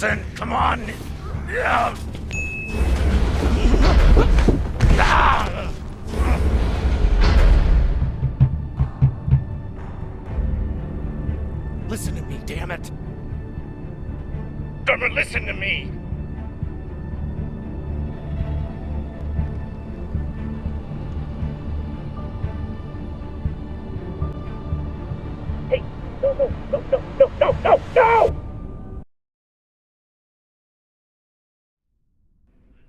listen, come on. Listen to me, damn it. Dumber, listen to me. Hey, no!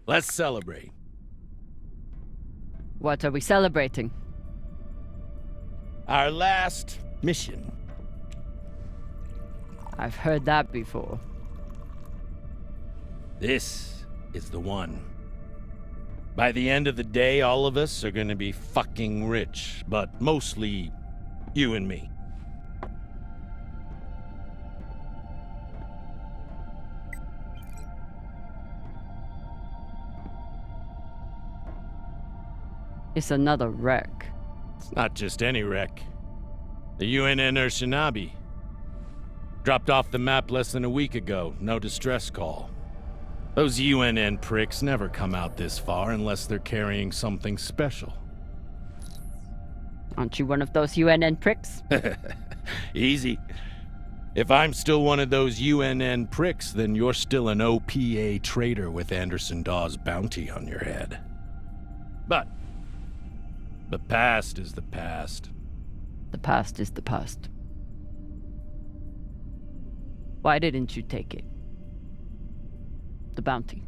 Let's celebrate. What are we celebrating? Our last mission. I've heard that before. This is the one. By the end of the day, all of us are gonna be fucking rich, but mostly you and me. It's another wreck. It's not just any wreck. The UNN Shinabi. Dropped off the map less than a week ago. No distress call. Those UNN pricks never come out this far unless they're carrying something special. Aren't you one of those UNN pricks? Easy. If I'm still one of those UNN pricks, then you're still an OPA traitor with Anderson Dawes' bounty on your head. But the past is the past. The past is the past. Why didn't you take it? The bounty.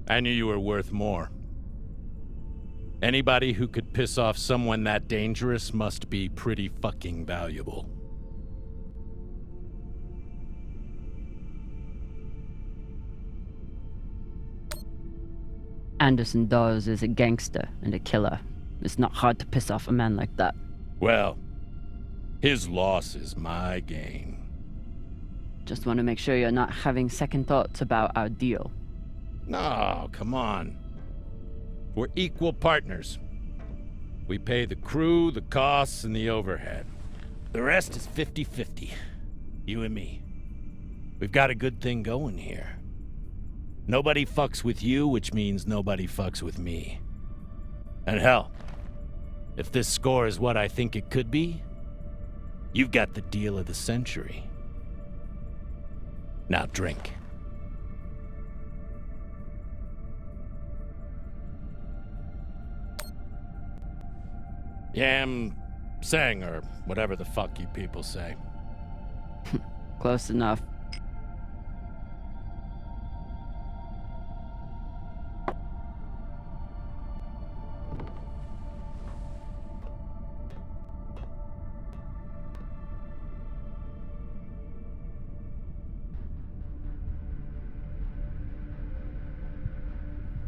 I knew you were worth more. Anybody who could piss off someone that dangerous must be pretty fucking valuable. Anderson Dawes is a gangster and a killer. It's not hard to piss off a man like that. Well, his loss is my gain. Just want to make sure you're not having second thoughts about our deal. No, come on. We're equal partners. We pay the crew, the costs, and the overhead. The rest is 50-50. You and me. We've got a good thing going here. Nobody fucks with you, which means nobody fucks with me. And hell, if this score is what I think it could be, you've got the deal of the century. Now drink. Yam sang, or whatever the fuck you people say. Close enough.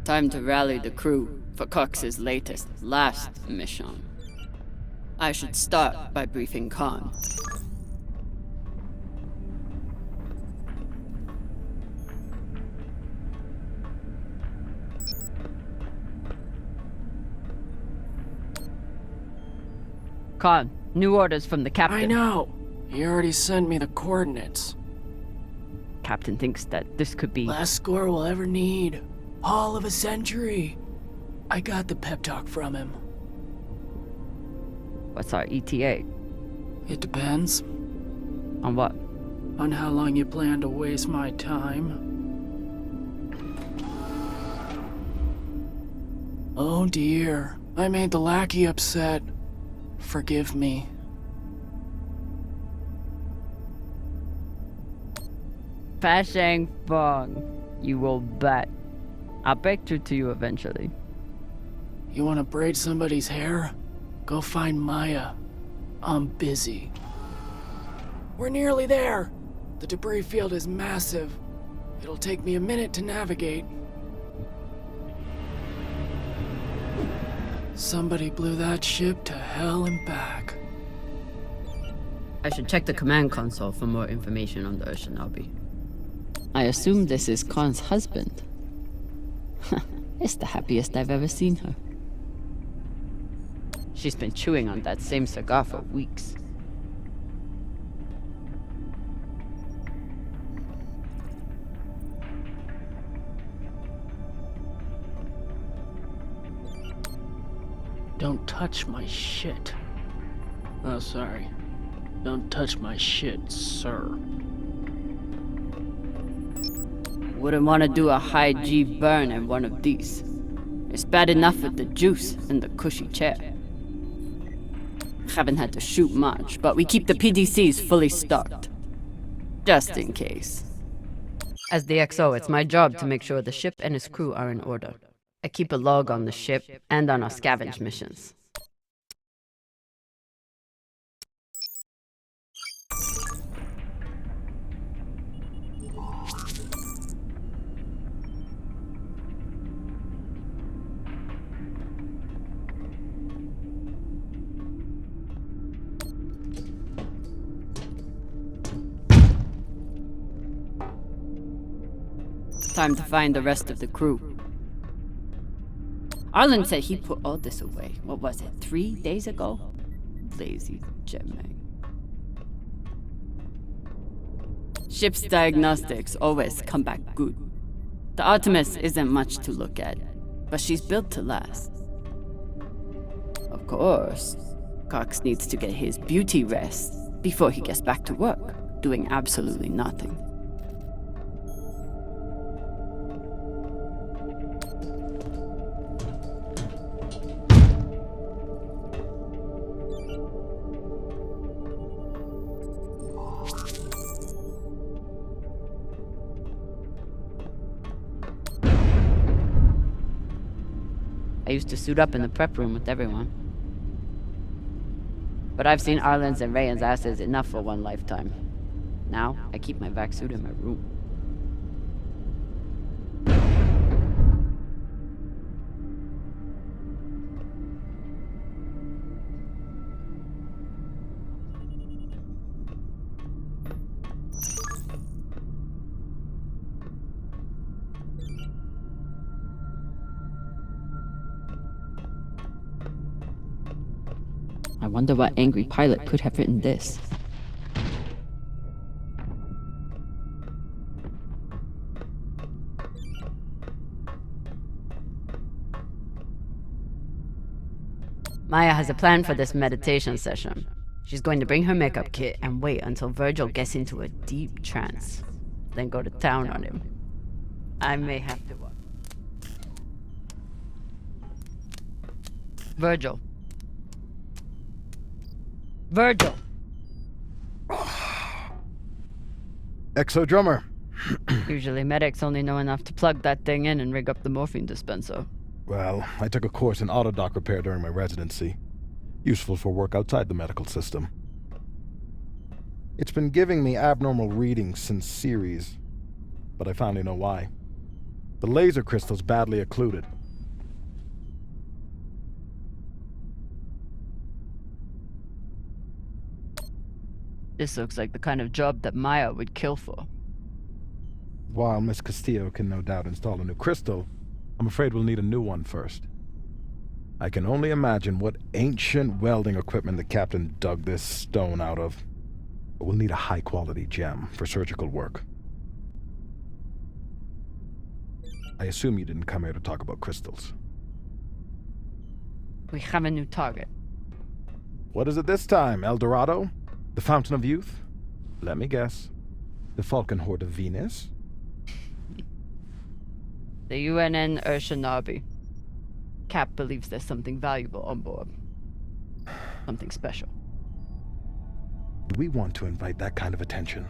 Time to rally the crew for Cox's last mission. I should start by briefing Khan. Khan, new orders from the captain. I know. He already sent me the coordinates. Captain thinks that this could be... Last score we'll ever need. All of a century. I got the pep talk from him. What's our ETA? It depends. On what? On how long you plan to waste my time. Oh dear. I made the lackey upset. Forgive me. Fashang Fong. You will bet. I'll break through to you eventually. You want to braid somebody's hair? Go find Maya. I'm busy. We're nearly there. The debris field is massive. It'll take me a minute to navigate. Somebody blew that ship to hell and back. I should check the command console for more information on the Shinabi. I assume this is Khan's husband. It's the happiest I've ever seen her. She's been chewing on that same cigar for weeks. Don't touch my shit. Oh, sorry. Don't touch my shit, sir. Wouldn't want to do a high G burn in one of these. It's bad enough with the juice and the cushy chair. Haven't had to shoot much, but we keep the PDCs fully stocked. Just in case. As the XO, it's my job to make sure the ship and its crew are in order. I keep a log on the ship and on our scavenge missions. Time to find the rest of the crew. Arlen said he put all this away. What was it, 3 days ago? Lazy jetman. Ship's diagnostics always come back good. The Artemis isn't much to look at, but she's built to last. Of course, Cox needs to get his beauty rest before he gets back to work, doing absolutely nothing. I used to suit up in the prep room with everyone. But I've seen Arlen's and Rayan's asses enough for one lifetime. Now, I keep my vac suit in my room. I wonder what angry pilot could have written this. Maya has a plan for this meditation session. She's going to bring her makeup kit and wait until Virgil gets into a deep trance, then go to town on him. I may have to watch. Virgil. Virgil! Exo drummer. Usually medics only know enough to plug that thing in and rig up the morphine dispenser. Well, I took a course in autodoc repair during my residency. Useful for work outside the medical system. It's been giving me abnormal readings since Series, but I finally know why. The laser crystal's badly occluded. This looks like the kind of job that Maya would kill for. While Miss Castillo can no doubt install a new crystal, I'm afraid we'll need a new one first. I can only imagine what ancient welding equipment the captain dug this stone out of. But we'll need a high-quality gem for surgical work. I assume you didn't come here to talk about crystals. We have a new target. What is it this time, El Dorado? The Fountain of Youth? Let me guess. The Falcon Horde of Venus? The UNN Urshanabi. Cap believes there's something valuable on board. Something special. Do we want to invite that kind of attention?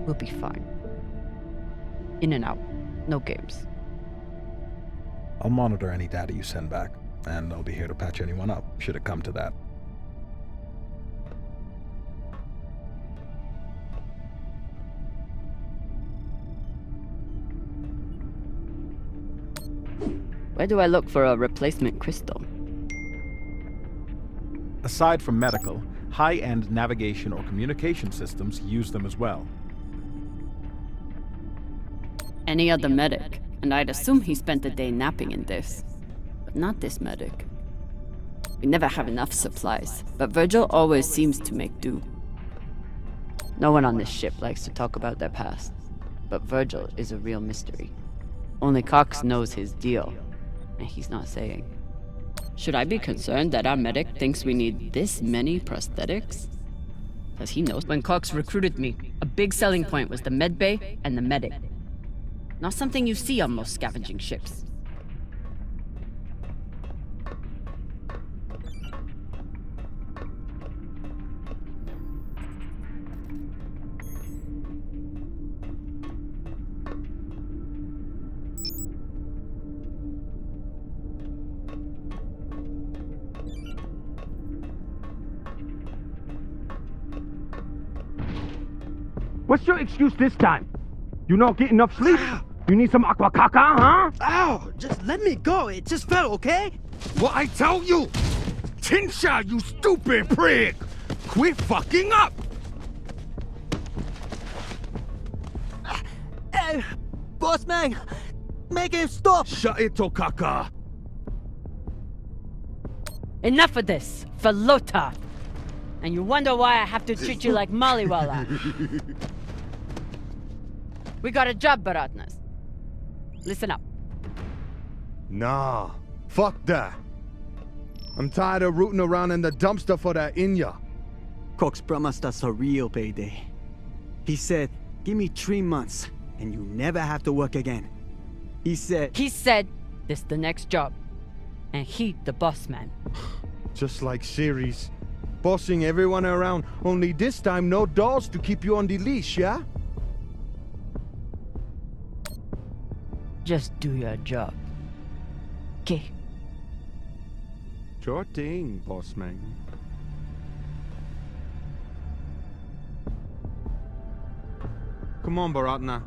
We'll be fine. In and out. No games. I'll monitor any data you send back, and I'll be here to patch anyone up, should it come to that. Where do I look for a replacement crystal? Aside from medical, high-end navigation or communication systems use them as well. Any other medic, and I'd assume he spent the day napping in this. But not this medic. We never have enough supplies, but Virgil always seems to make do. No one on this ship likes to talk about their past, but Virgil is a real mystery. Only Cox knows his deal. and he's not saying. Should I be concerned that our medic thinks we need this many prosthetics? Because he knows when Cox recruited me, a big selling point was the med bay and the medic. Not something you see on most scavenging ships. What's your excuse this time? You not get enough sleep? You need some aqua caca, huh? Ow! Just let me go. It just fell, okay? What I tell you? Tinsha, you stupid prig! Quit fucking up! Hey, boss man, make him stop! Shut it, Tokaka! Enough of this, Falota! And you wonder why I have to treat you like Maliwala. We got a job, Baratnas. Listen up. Nah, fuck that. I'm tired of rooting around in the dumpster for that Inya. Cox promised us a real payday. He said, give me 3 months, and you never have to work again. He said, this the next job. And he the boss man. Just like Series. Bossing everyone around, only this time no dolls to keep you on the leash, yeah? Just do your job. Okay. Sure thing, boss man. Come on, Baratna.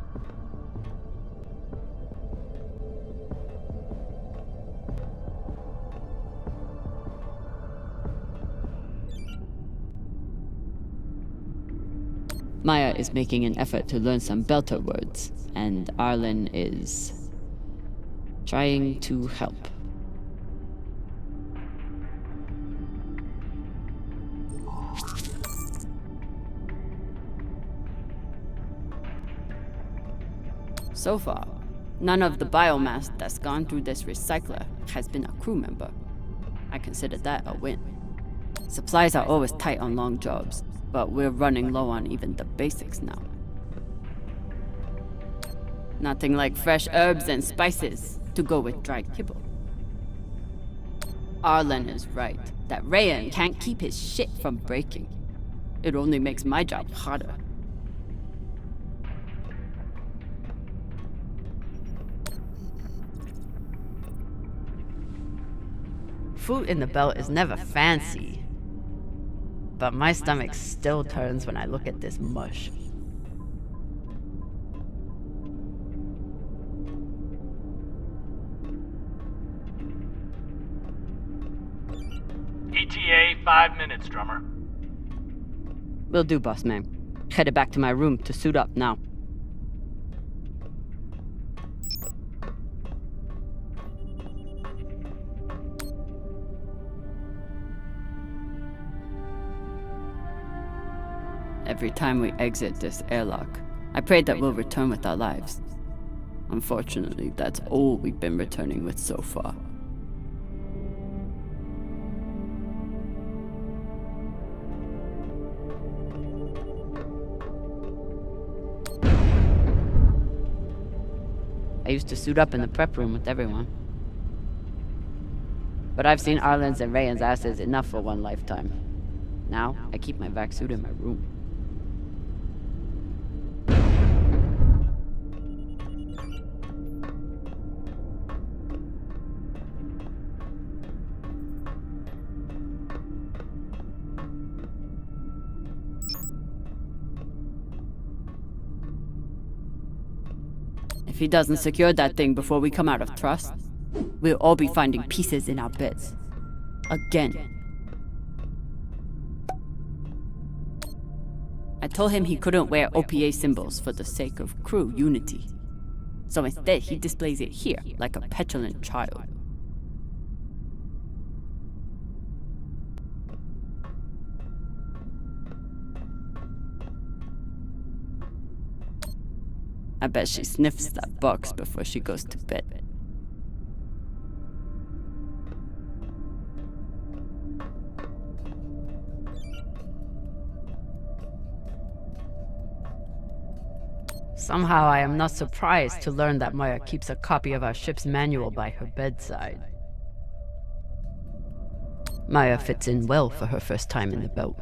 Maya is making an effort to learn some Belter words, and Arlen is trying to help. So far, none of the biomass that's gone through this recycler has been a crew member. I consider that a win. Supplies are always tight on long jobs, but we're running low on even the basics now. Nothing like fresh herbs and spices to go with dry kibble. Arlen is right, that Rayan can't keep his shit from breaking. It only makes my job harder. Food in the belt is never fancy, but my stomach still turns when I look at this mush. ETA 5 minutes, drummer. Will do, boss man. Headed back to my room to suit up now. Every time we exit this airlock, I pray that we'll return with our lives. Unfortunately, that's all we've been returning with so far. I used to suit up in the prep room with everyone. But I've seen Arlen's and Rayan's asses enough for one lifetime. Now, I keep my vac suit in my room. If he doesn't secure that thing before we come out of trust, we'll all be finding pieces in our beds. Again. I told him he couldn't wear OPA symbols for the sake of crew unity. So instead, he displays it here, like a petulant child. I bet she sniffs that box before she goes to bed. Somehow I am not surprised to learn that Maya keeps a copy of our ship's manual by her bedside. Maya fits in well for her first time in the belt,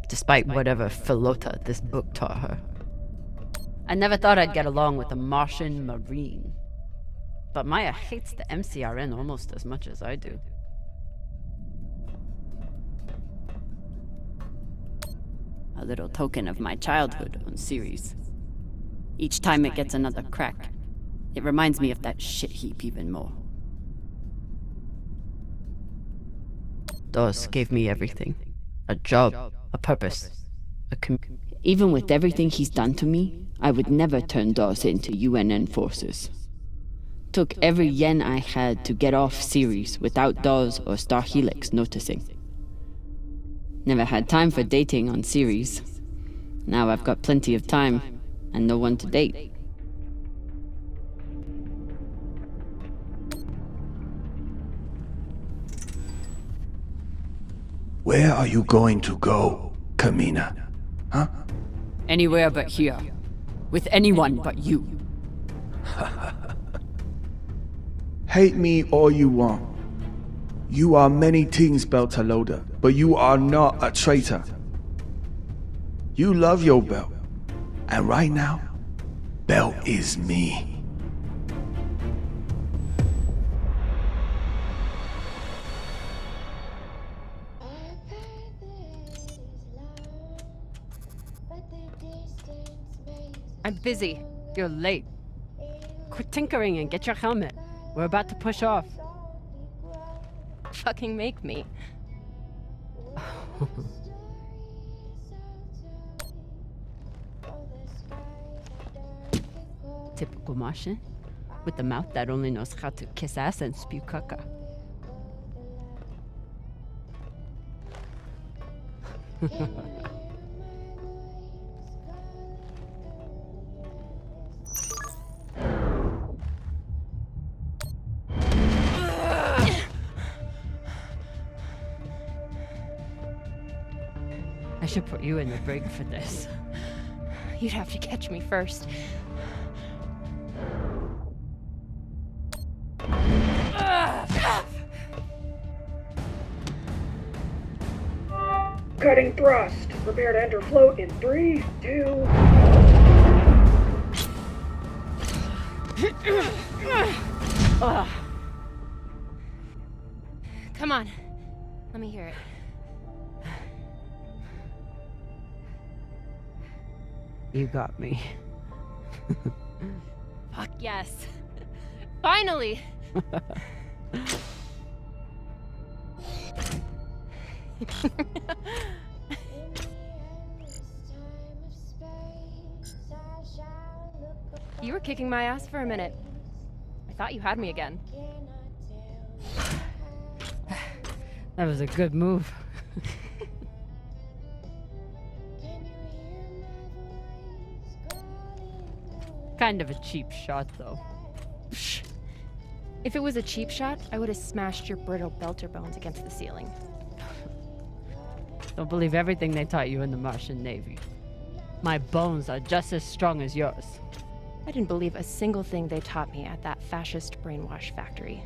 despite whatever philota this book taught her. I never thought I'd get along with a Martian Marine, but Maya hates the MCRN almost as much as I do. A little token of my childhood on Series. Each time it gets another crack, it reminds me of that shit heap even more. DOS gave me everything. A job, a purpose, Even with everything he's done to me, I would never turn DOS into UNN forces. Took every yen I had to get off Series without DOS or Star Helix noticing. Never had time for dating on Series. Now I've got plenty of time and no one to date. Where are you going to go, Kamina? Huh? Anywhere but here. With anyone but you. Hate me all you want. You are many things, Beltaloda, but you are not a traitor. You love your belt. And right now, Belt is me. I'm busy. You're late. Quit tinkering and get your helmet. We're about to push off. Fucking make me. Typical Martian, with the mouth that only knows how to kiss ass and spew caca. I should put you in the brig for this. You'd have to catch me first. Cutting thrust. Prepare to enter float in 3, 2... Come on. Let me hear it. You got me. Fuck yes. Finally! You were kicking my ass for a minute. I thought you had me again. That was a good move. Kind of a cheap shot, though. If it was a cheap shot, I would have smashed your brittle belter bones against the ceiling. Don't believe everything they taught you in the Martian Navy. My bones are just as strong as yours. I didn't believe a single thing they taught me at that fascist brainwash factory.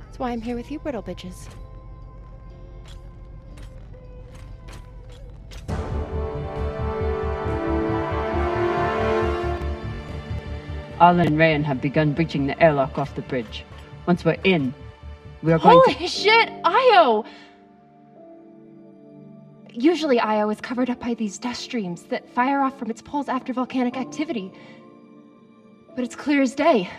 That's why I'm here with you brittle bitches. Arlen and Rayan have begun breaching the airlock off the bridge. Once we're in, we are going Holy shit, Io! Usually Io is covered up by these dust streams that fire off from its poles after volcanic activity. But it's clear as day.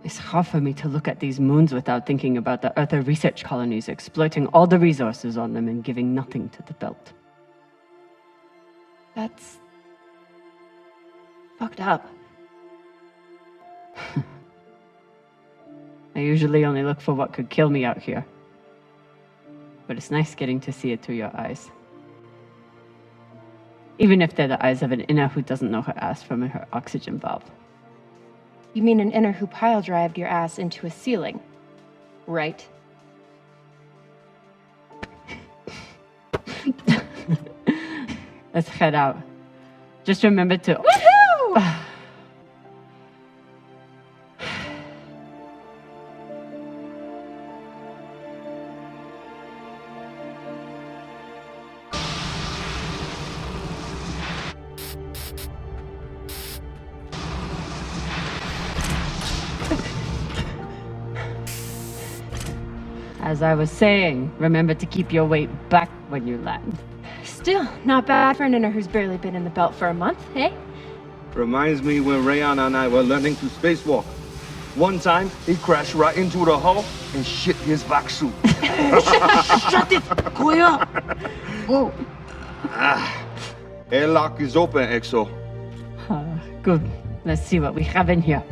It's hard for me to look at these moons without thinking about the Earther research colonies exploiting all the resources on them and giving nothing to the belt. That's fucked up. I usually only look for what could kill me out here. But it's nice getting to see it through your eyes. Even if they're the eyes of an inner who doesn't know her ass from her oxygen valve. You mean an inner who pile-drived your ass into a ceiling, right? Let's head out. Just remember to... Woohoo! As I was saying, remember to keep your weight back when you land. Still, not bad for an inner who's barely been in the belt for a month, hey? Reminds me when Rayana and I were learning to spacewalk. One time, he crashed right into the hull and shit his back suit. Shut it! Koya! Whoa. Airlock is open, Exo. Good. Let's see what we have in here.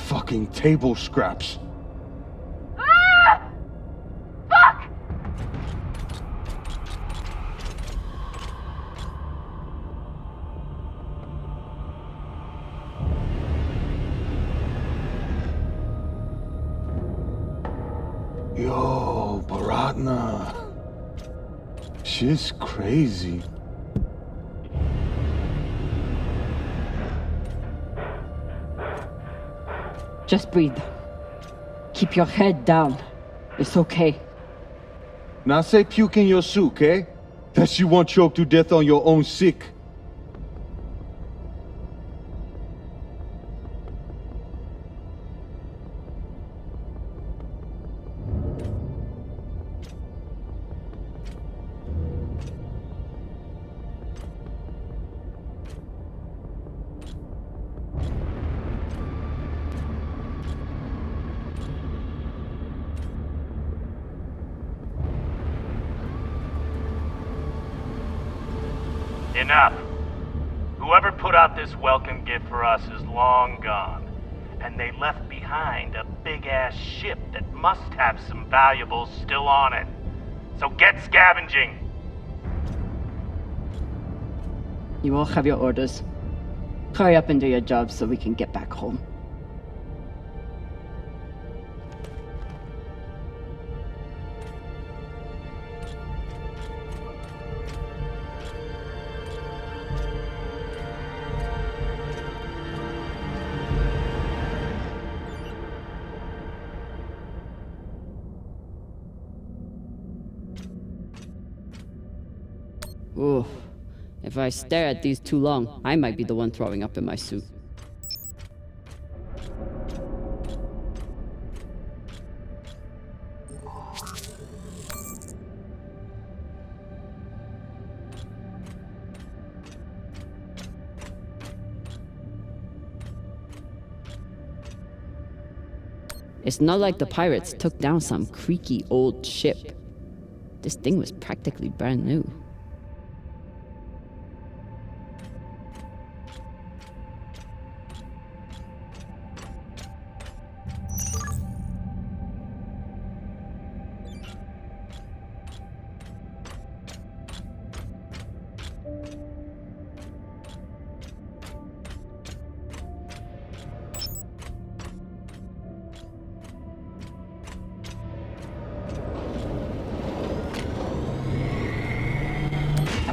Fucking table scraps. Ah! Fuck! Yo, Baratna. Shit's crazy. Just breathe. Keep your head down. It's okay. Now say puke in your suit, okay? That you won't choke to death on your own sick. Enough. Whoever put out this welcome gift for us is long gone. And they left behind a big-ass ship that must have some valuables still on it. So get scavenging! You all have your orders. Hurry up and do your jobs so we can get back home. Ooh. If I stare at these too long, I might be the one throwing up in my suit. It's not like the pirates took down some creaky old ship. This thing was practically brand new.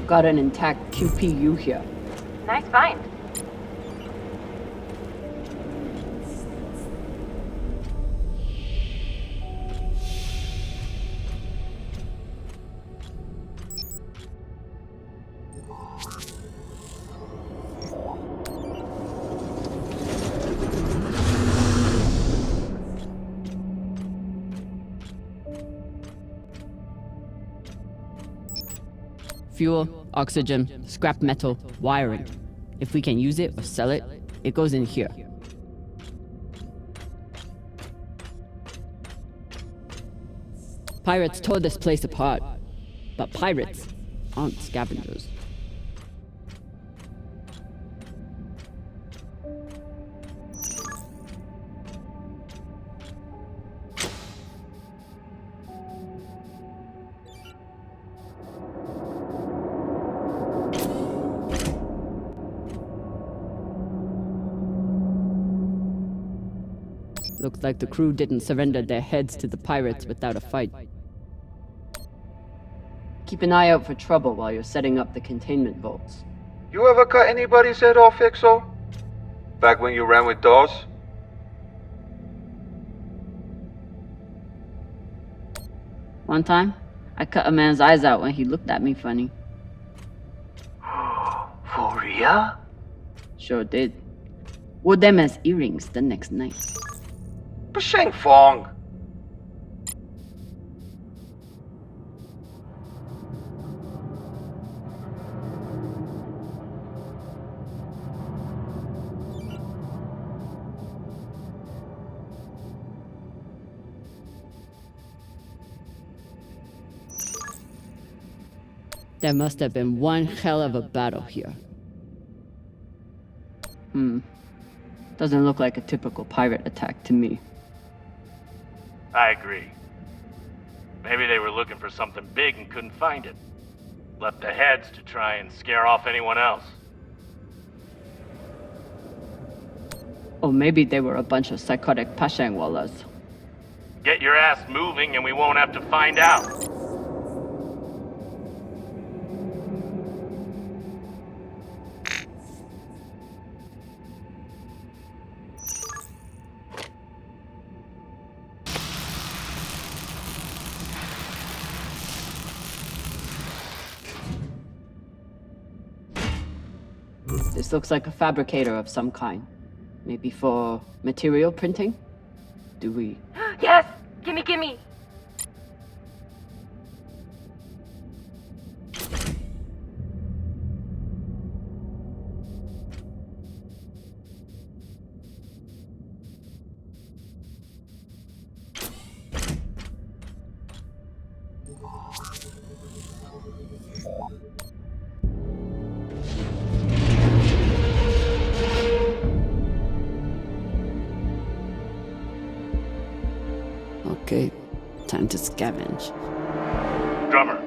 Got an intact QPU here. Nice find. Fuel, oxygen, scrap metal, wiring. If we can use it or sell it, it goes in here. Pirates tore this place apart. But pirates aren't scavengers. Looks like the crew didn't surrender their heads to the pirates without a fight. Keep an eye out for trouble while you're setting up the containment vaults. You ever cut anybody's head off, Exo? Back when you ran with Dawes? One time, I cut a man's eyes out when he looked at me funny. For real? Sure did. Wore them as earrings the next night. Bashang Fong! There must have been one hell of a battle here. Doesn't look like a typical pirate attack to me. I agree. Maybe they were looking for something big and couldn't find it. Left the heads to try and scare off anyone else. Or maybe they were a bunch of psychotic Pashangwalas. Get your ass moving and we won't have to find out. This looks like a fabricator of some kind. Maybe for material printing? Do we... Yes! Gimme! Okay, time to scavenge. Drummer,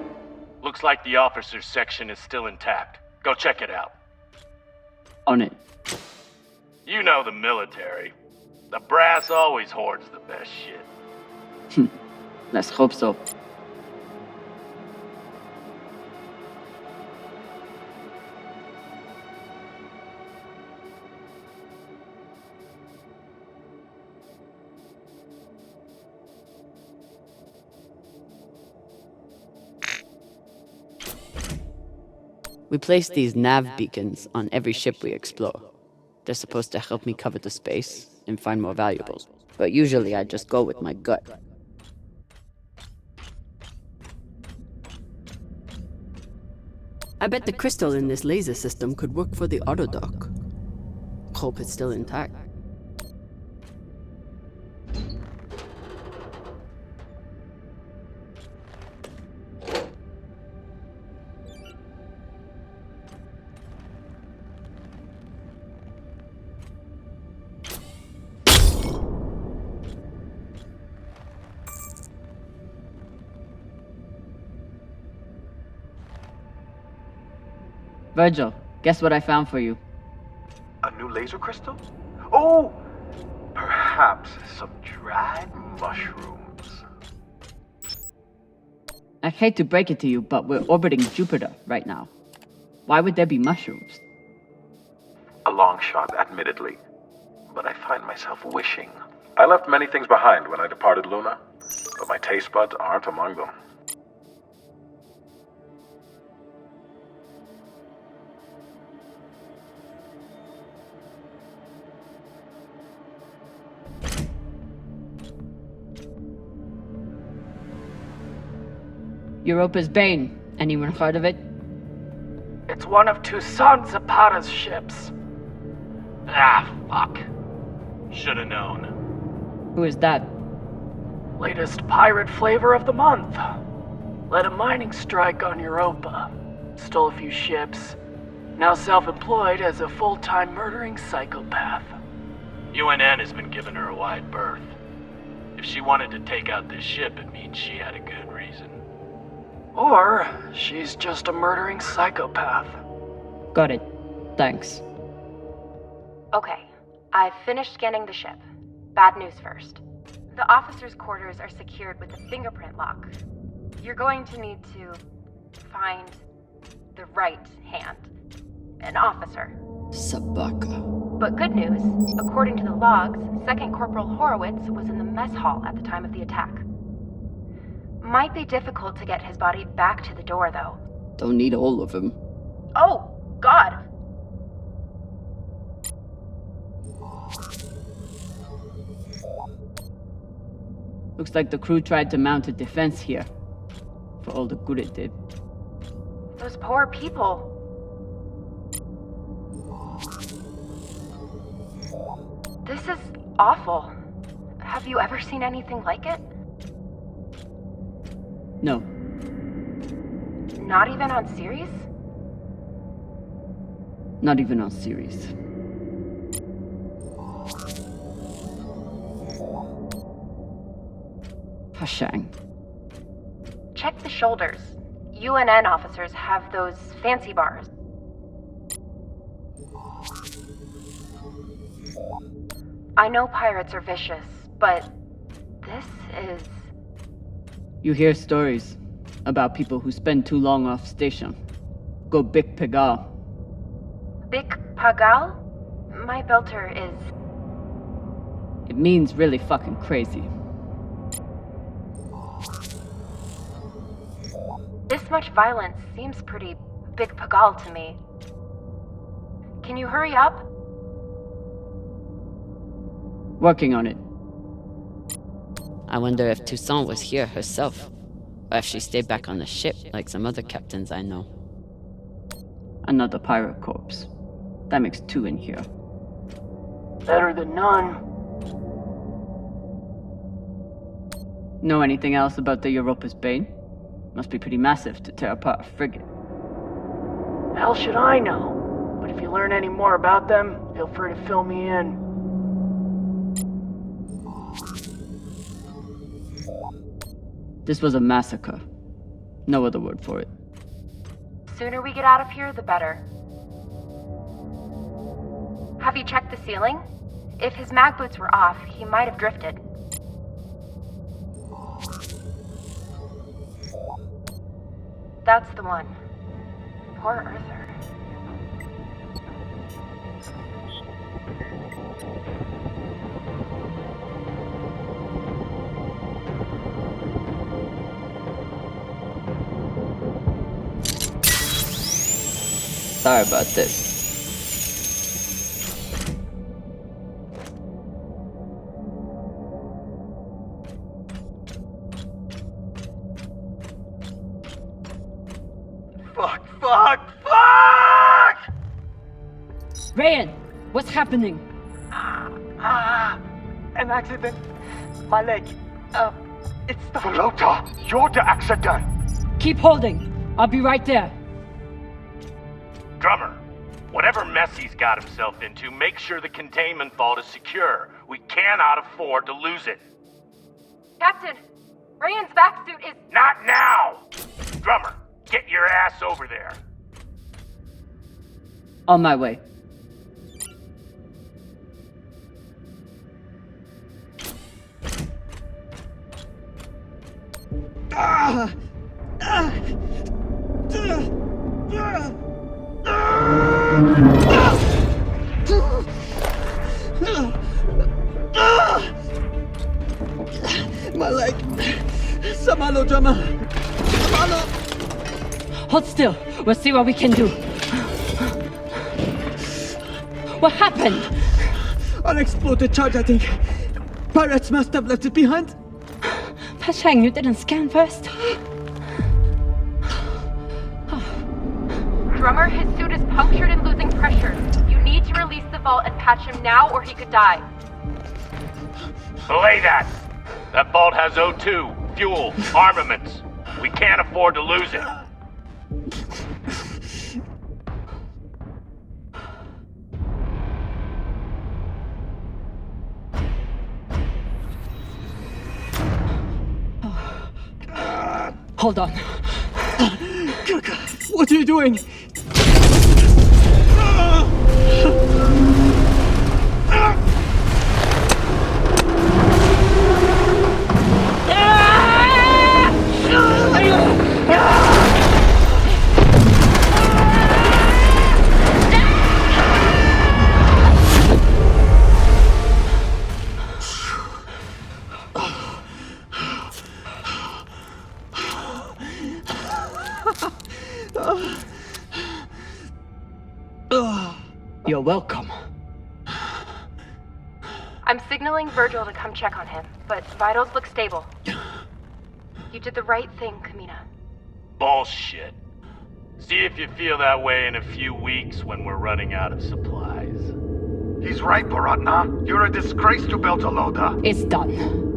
looks like the officers section is still intact. Go check it out. On it. You know the military. The brass always hoards the best shit. Let's hope so. We place these nav beacons on every ship we explore. They're supposed to help me cover the space and find more valuables, but usually I just go with my gut. I bet the crystal in this laser system could work for the autodock. Hope it's still intact. Virgil, guess what I found for you? A new laser crystal? Oh! Perhaps some dried mushrooms. I hate to break it to you, but we're orbiting Jupiter right now. Why would there be mushrooms? A long shot, admittedly. But I find myself wishing. I left many things behind when I departed Luna, but my taste buds aren't among them. Europa's Bane. Anyone heard of it? It's one of Toussaint Zapata's ships. Ah, fuck. Should've known. Who is that? Latest pirate flavor of the month. Led a mining strike on Europa. Stole a few ships. Now self-employed as a full-time murdering psychopath. UNN has been giving her a wide berth. If she wanted to take out this ship, it means she had a good reason. Or she's just a murdering psychopath. Got it. Thanks. Okay, I've finished scanning the ship. Bad news first. The officers' quarters are secured with a fingerprint lock. You're going to need to find the right hand. An officer. Sabaka. But good news, according to the logs, 2nd Corporal Horowitz was in the mess hall at the time of the attack. Might be difficult to get his body back to the door, though. Don't need all of him. Oh, God! Looks like the crew tried to mount a defense here. For all the good it did. Those poor people. This is awful. Have you ever seen anything like it? No. Not even on Series? Not even on Series. Hashang. Check the shoulders. UNN officers have those fancy bars. I know pirates are vicious, but this is... You hear stories about people who spend too long off station. Go Big Pagal. Big Pagal? My belter is... It means really fucking crazy. This much violence seems pretty Big Pagal to me. Can you hurry up? Working on it. I wonder if Toussaint was here herself, or if she stayed back on the ship like some other captains I know. Another pirate corpse. That makes 2 in here. Better than none. Know anything else about the Europa's Bane? Must be pretty massive to tear apart a frigate. Hell should I know? But if you learn any more about them, feel free to fill me in. This was a massacre. No other word for it. Sooner we get out of here, the better. Have you checked the ceiling? If his mag boots were off, he might have drifted. That's the one. Poor Arthur. Sorry about this. Fuck! Ryan, what's happening? An accident. My leg. It's the... Flota, you're the accident. Keep holding. I'll be right there. Drummer, whatever mess he's got himself into, make sure the containment vault is secure. We cannot afford to lose it. Captain, Ryan's vac suit is... Not now! Drummer, get your ass over there. On my way. My leg. Samalo, drummer. Samalo. Hold still. We'll see what we can do. What happened? Unexploded charge, I think. Pirates must have left it behind. Pashang, you didn't scan first? Drummer, his suit is punctured and losing pressure. You need to release the vault and patch him now or he could die. Belay that! That vault has O2, fuel, armaments. We can't afford to lose it. Hold on. What are you doing? You're welcome. I'm signaling Virgil to come check on him, but vitals look stable. You did the right thing, Kamina. Bullshit. See if you feel that way in a few weeks when we're running out of supplies. He's right, Baratna. You're a disgrace to Beltalowda. It's done.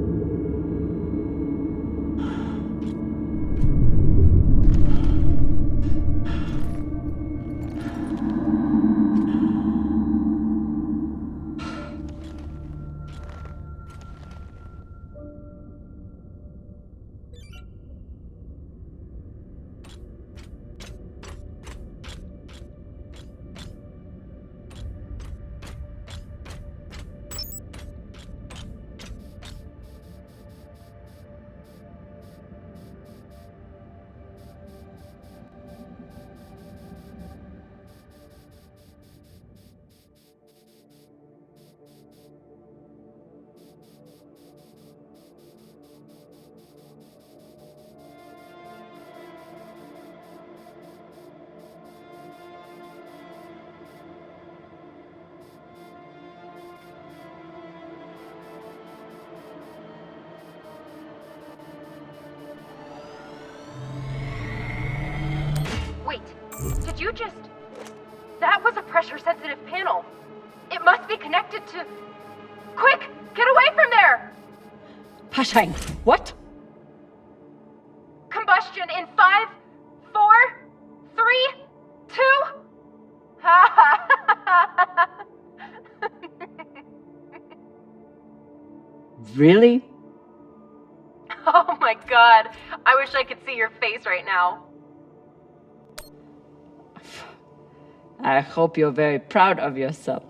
Did you just... That was a pressure-sensitive panel. It must be connected to... Quick! Get away from there! Pashang, what? Combustion in 5, 4, 3, 2... Really? Oh my god. I wish I could see your face right now. I hope you're very proud of yourself.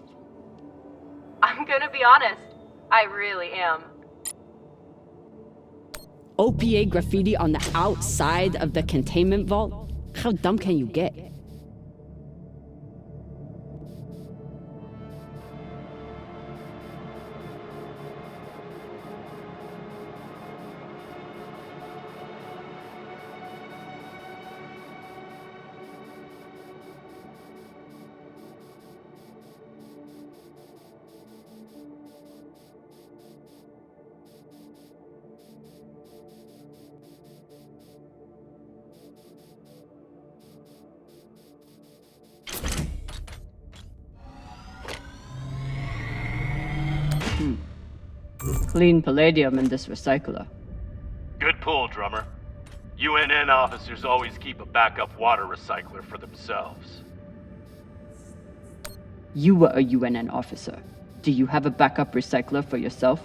I'm gonna be honest. I really am. OPA graffiti on the outside of the containment vault? How dumb can you get? Clean palladium in this recycler. Good pull, drummer. UNN officers always keep a backup water recycler for themselves. You were a UNN officer. Do you have a backup recycler for yourself?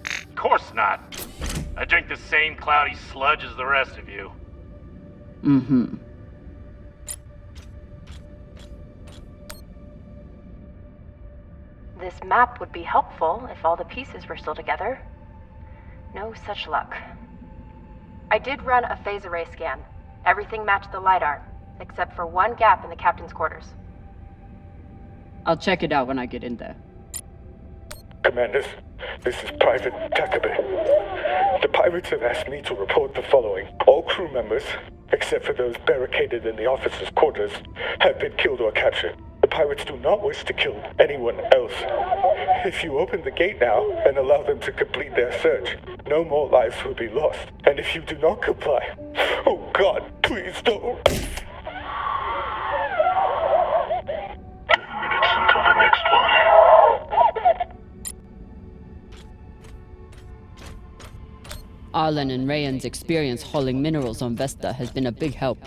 Of course not. I drink the same cloudy sludge as the rest of you. Mm-hmm. This map would be helpful if all the pieces were still together. No such luck. I did run a phase array scan. Everything matched the LiDAR, except for one gap in the captain's quarters. I'll check it out when I get in there. Commanders, this is Private Takabe. The pirates have asked me to report the following. All crew members, except for those barricaded in the officers' quarters, have been killed or captured. The pirates do not wish to kill anyone else. If you open the gate now and allow them to complete their search, no more lives will be lost. And if you do not comply, oh God, please don't. 2 minutes until the next one. Arlen and Rayan's experience hauling minerals on Vesta has been a big help,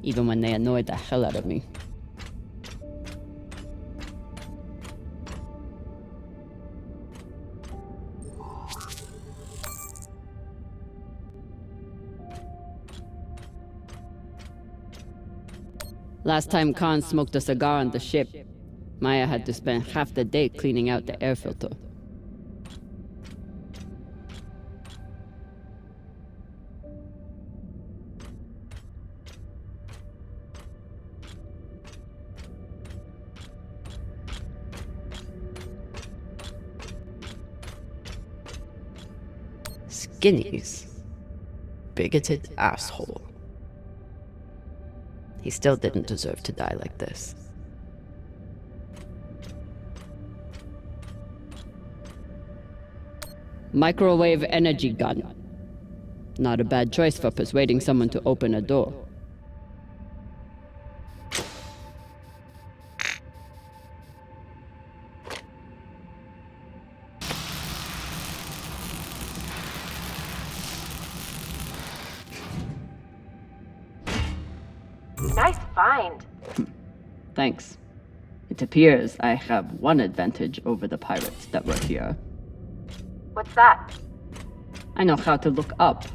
even when they annoyed the hell out of me. Last time Khan smoked a cigar on the ship, Maya had to spend half the day cleaning out the air filter. Skinnies. Bigoted asshole. He still didn't deserve to die like this. Microwave energy gun. Not a bad choice for persuading someone to open a door. Nice find. Thanks. It appears I have one advantage over the pirates that were here. What's that? I know how to look up.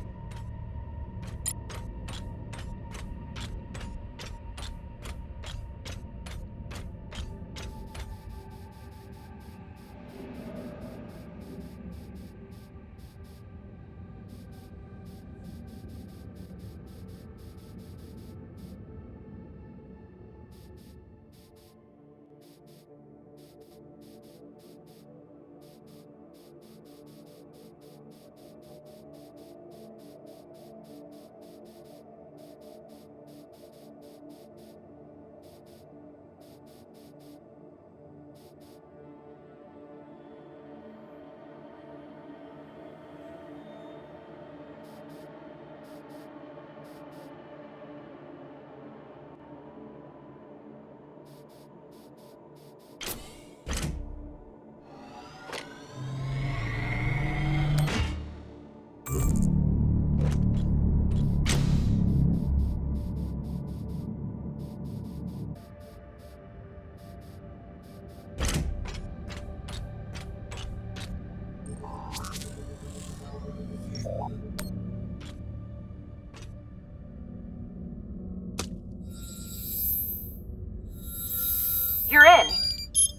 You're in.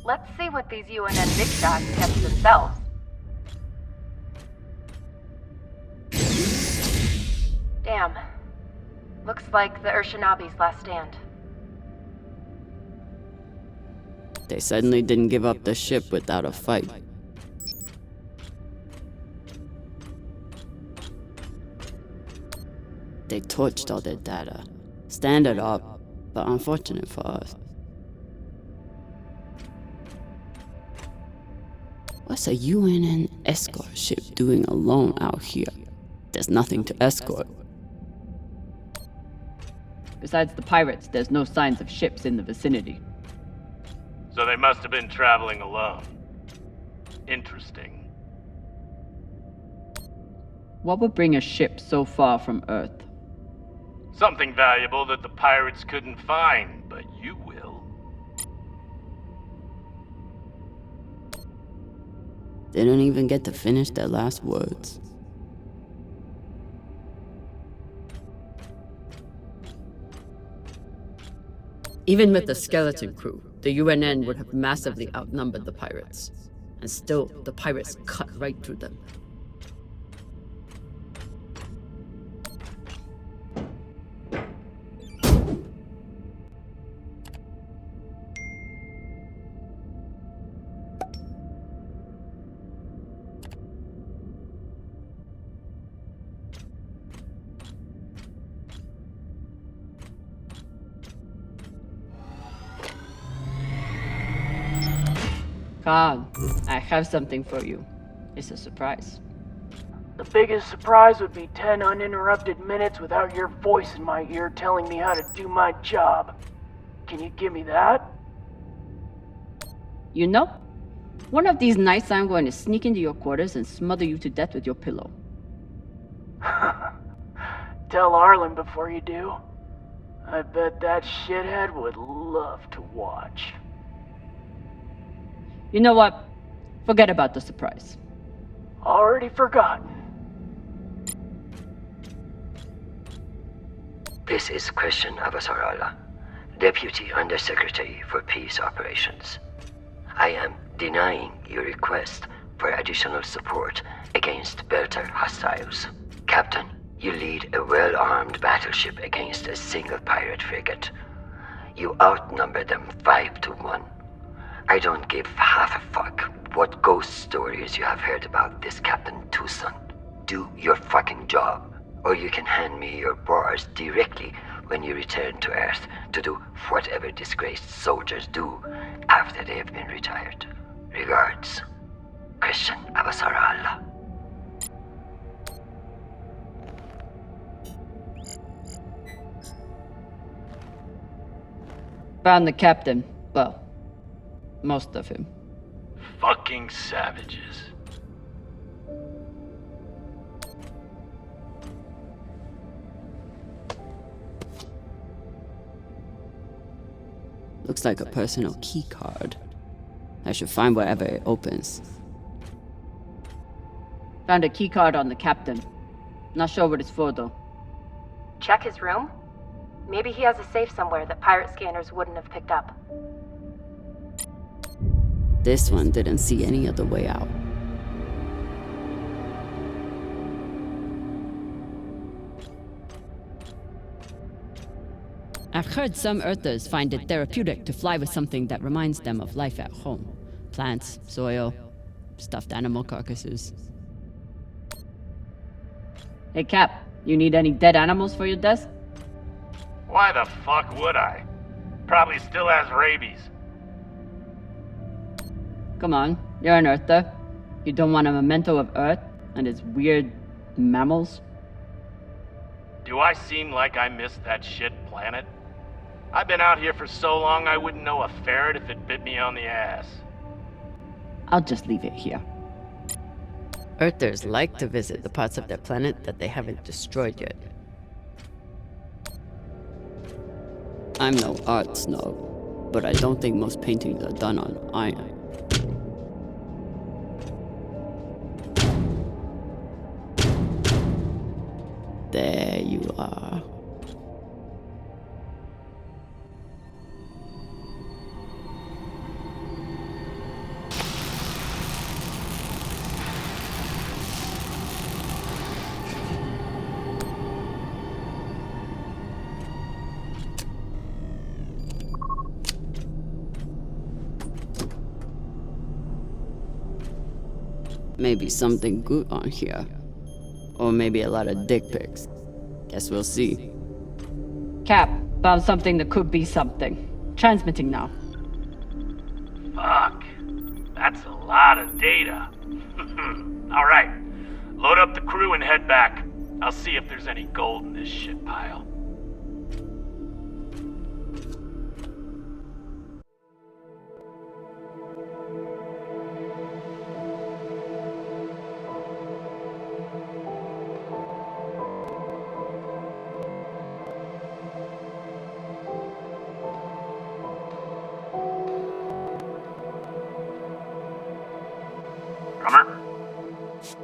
Let's see what these UNN big shots kept to themselves. Damn. Looks like the Urshanabi's last stand. They suddenly didn't give up the ship without a fight. They torched all their data. Standard up, but unfortunate for us. What's a UNN escort ship doing alone out here? There's nothing to escort. Besides the pirates, there's no signs of ships in the vicinity. So they must have been traveling alone. Interesting. What would bring a ship so far from Earth? Something valuable that the pirates couldn't find, but you will. They don't even get to finish their last words. Even with the skeleton crew, the UNN would have massively outnumbered the pirates. And still, the pirates cut right through them. Khan, I have something for you. It's a surprise. The biggest surprise would be 10 uninterrupted minutes without your voice in my ear telling me how to do my job. Can you give me that? You know, one of these nights I'm going to sneak into your quarters and smother you to death with your pillow. Tell Arlen before you do. I bet that shithead would love to watch. You know what? Forget about the surprise. Already forgotten. This is Christian Avasarala, Deputy Undersecretary for Peace Operations. I am denying your request for additional support against Belter hostiles. Captain, you lead a well-armed battleship against a single pirate frigate. You outnumber them 5 to 1. I don't give half a fuck what ghost stories you have heard about this Captain Tucson. Do your fucking job, or you can hand me your bars directly when you return to Earth to do whatever disgraced soldiers do after they have been retired. Regards, Christian Avasarala. Found the captain. Well, most of him. Fucking savages. Looks like a personal key card. I should find wherever it opens. Found a key card on the captain. Not sure what it's for though. Check his room? Maybe he has a safe somewhere that pirate scanners wouldn't have picked up. This one didn't see any other way out. I've heard some Earthers find it therapeutic to fly with something that reminds them of life at home. Plants, soil, stuffed animal carcasses. Hey Cap, you need any dead animals for your desk? Why the fuck would I? Probably still has rabies. Come on, you're an Earther. You don't want a memento of Earth and its weird mammals? Do I seem like I missed that shit planet? I've been out here for so long I wouldn't know a ferret if it bit me on the ass. I'll just leave it here. Earthers like to visit the parts of their planet that they haven't destroyed yet. I'm no art snob, but I don't think most paintings are done on iron. There you are. Maybe something good on here. Or maybe a lot of dick pics. Guess we'll see. Cap, found something that could be something. Transmitting now. Fuck. That's a lot of data. Alright. Load up the crew and head back. I'll see if there's any gold in this shit pile.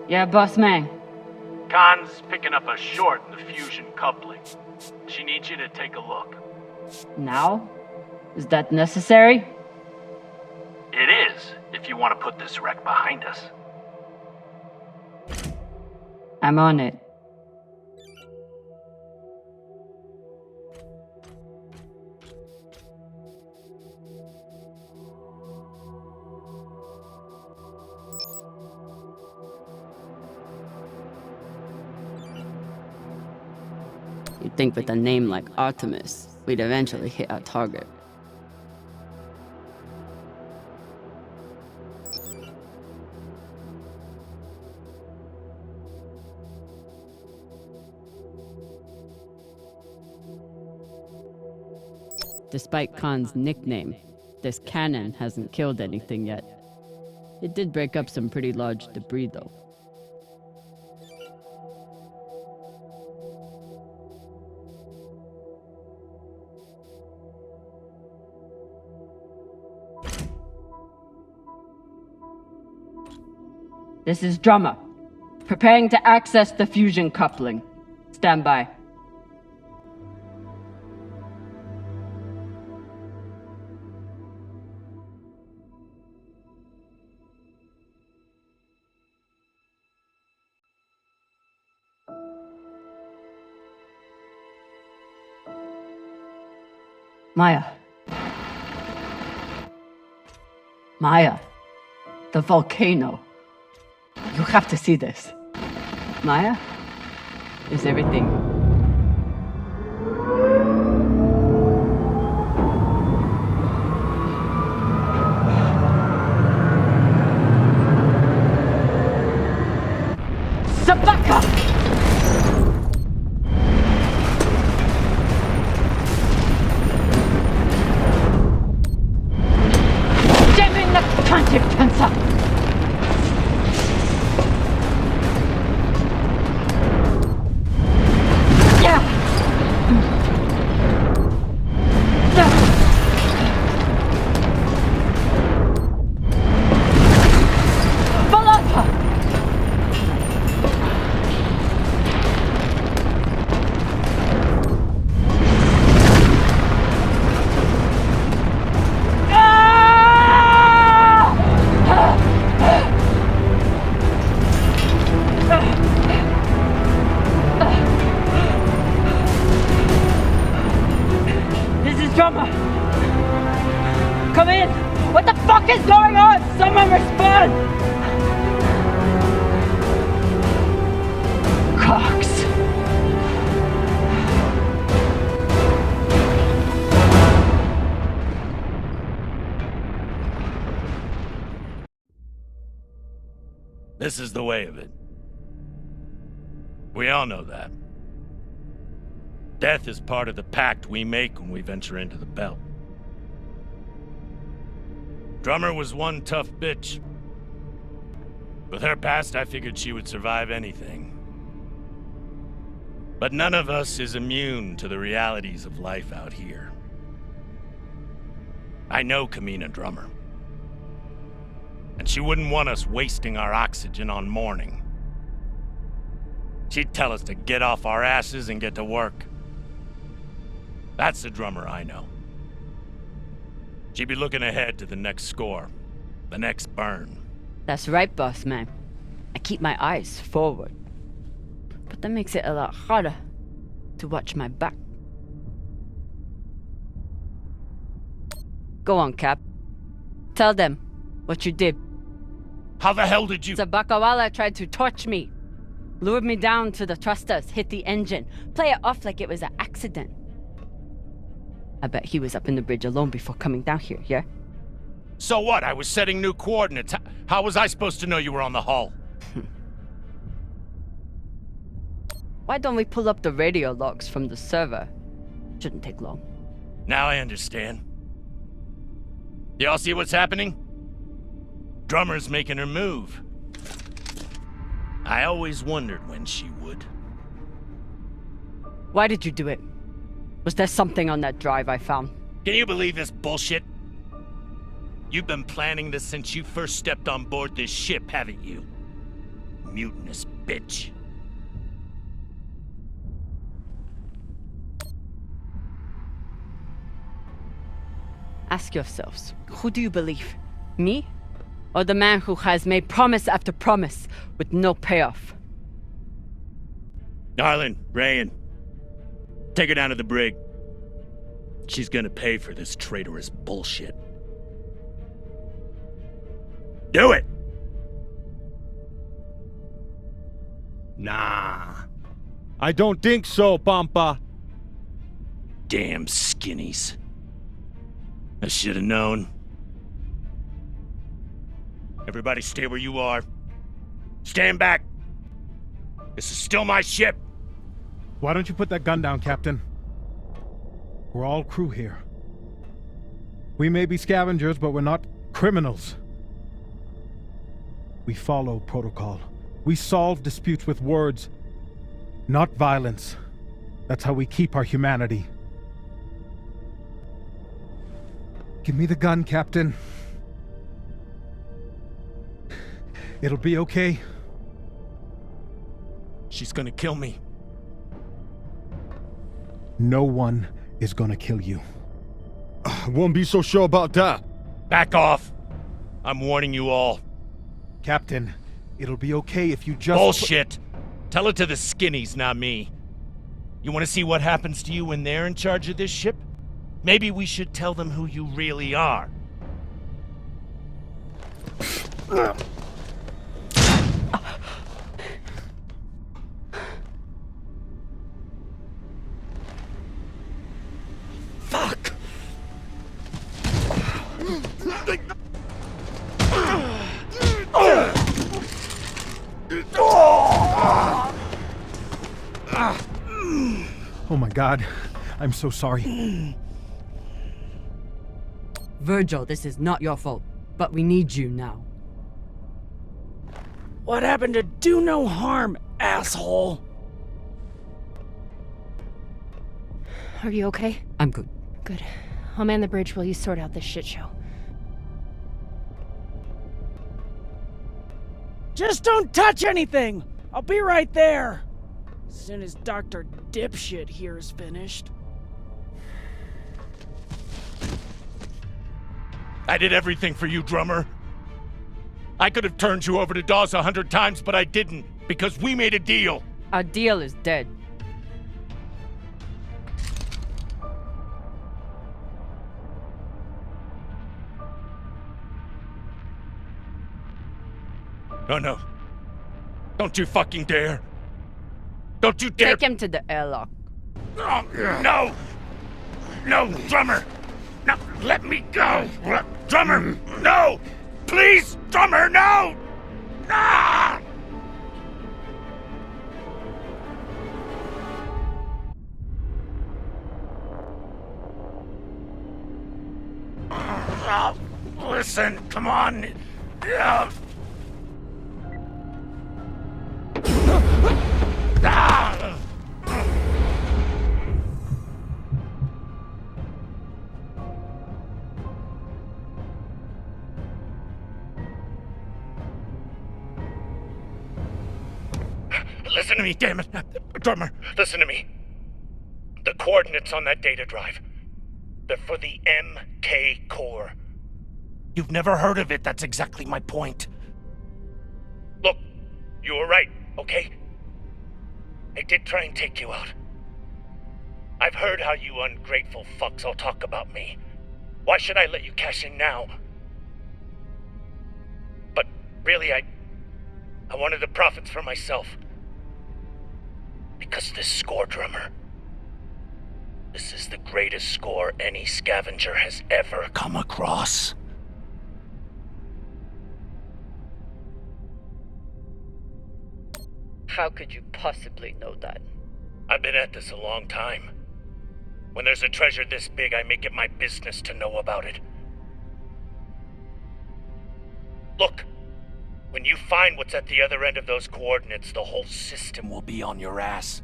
Yeah, boss man. Khan's picking up a short in the fusion coupling. She needs you to take a look. Now? Is that necessary? It is, if you want to put this wreck behind us. I'm on it. You'd think with a name like Artemis, we'd eventually hit our target. Despite Khan's nickname, this cannon hasn't killed anything yet. It did break up some pretty large debris though. This is Drummer. Preparing to access the fusion coupling. Stand by. Maya. Maya. The volcano. You have to see this. Maya? Is everything... Sabaka! Jamin na Kansa! Come in! What the fuck is going on? Someone respond! Cox. This is the way of it. We all know that. Death is part of the pact we make when we venture into the belt. Drummer was one tough bitch. With her past, I figured she would survive anything. But none of us is immune to the realities of life out here. I know Kamina Drummer. And she wouldn't want us wasting our oxygen on mourning. She'd tell us to get off our asses and get to work. That's the Drummer I know. She'd be looking ahead to the next score, the next burn. That's right, boss man. I keep my eyes forward. But that makes it a lot harder to watch my back. Go on, Cap. Tell them what you did. How the hell did you... Sabakawala tried to torch me. Lured me down to the thrusters, hit the engine. Play it off like it was an accident. I bet he was up in the bridge alone before coming down here, yeah? So what? I was setting new coordinates. How was I supposed to know you were on the hull? Why don't we pull up the radio logs from the server? Shouldn't take long. Now I understand. Y'all see what's happening? Drummer's making her move. I always wondered when she would. Why did you do it? Was there something on that drive I found? Can you believe this bullshit? You've been planning this since you first stepped on board this ship, haven't you? Mutinous bitch. Ask yourselves, who do you believe? Me? Or the man who has made promise after promise with no payoff? Arlen, Rayan, take her down to the brig. She's gonna pay for this traitorous bullshit. Do it! Nah. I don't think so, Pampa. Damn skinnies. I should have known. Everybody stay where you are. Stand back. This is still my ship. Why don't you put that gun down, Captain? We're all crew here. We may be scavengers, but we're not criminals. We follow protocol. We solve disputes with words, not violence. That's how we keep our humanity. Give me the gun, Captain. It'll be okay. She's gonna kill me. No one is gonna kill you. I won't be so sure about that. Back off. I'm warning you all. Captain, it'll be okay if you just... Bullshit. Tell it to the skinnies, not me. You want to see what happens to you when they're in charge of this ship? Maybe we should tell them who you really are. Fuck! Oh my God. I'm so sorry. Virgil, this is not your fault, but we need you now. What happened to do no harm, asshole? Are you okay? I'm good. Good. I'll man the bridge while you sort out this shit show. Just don't touch anything! I'll be right there! As soon as Dr. Dipshit here is finished. I did everything for you, drummer. I could have turned you over to Dawes 100 times, but I didn't, because we made a deal. Our deal is dead. No. Don't you fucking dare. Don't you dare. Take him to the airlock. Oh, no! No, drummer! No, let me go! Drummer, no! Please, drummer, no! Ah! Listen, come on. Listen to me, damn it. Drummer, listen to me. The coordinates on that data drive, they're for the MK core. You've never heard of it, that's exactly my point. Look, you were right, okay? I did try and take you out. I've heard how you ungrateful fucks all talk about me. Why should I let you cash in now? But really, I wanted the profits for myself. Because this score, drummer, this is the greatest score any scavenger has ever come across. How could you possibly know that? I've been at this a long time. When there's a treasure this big, I make it my business to know about it. Look, when you find what's at the other end of those coordinates, the whole system will be on your ass.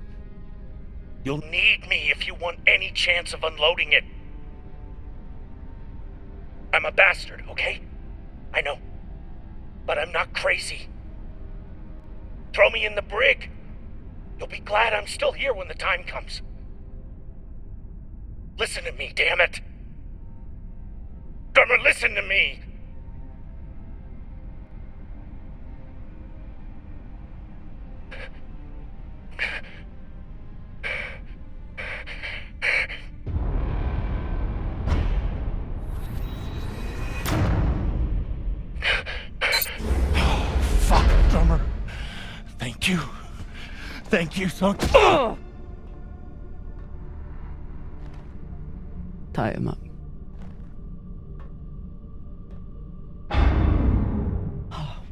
You'll need me if you want any chance of unloading it. I'm a bastard, okay? I know. But I'm not crazy. Throw me in the brig. You'll be glad I'm still here when the time comes. Listen to me, damn it. Drummer, listen to me. Fuck, drummer. Thank you. Thank you so much. Tie him up.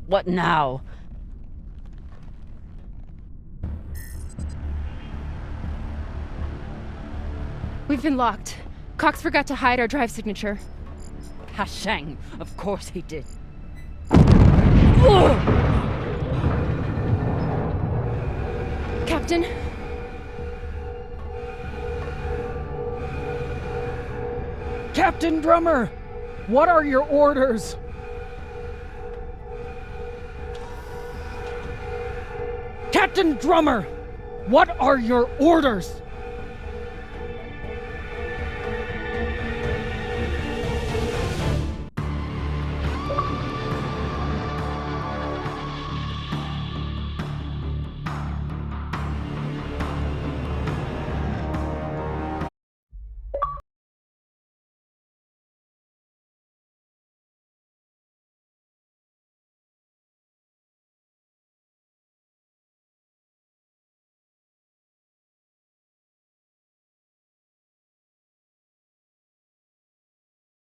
What now? We've been locked. Cox forgot to hide our drive signature. Hashang, of course he did. Captain? Captain Drummer! What are your orders? Captain Drummer, what are your orders?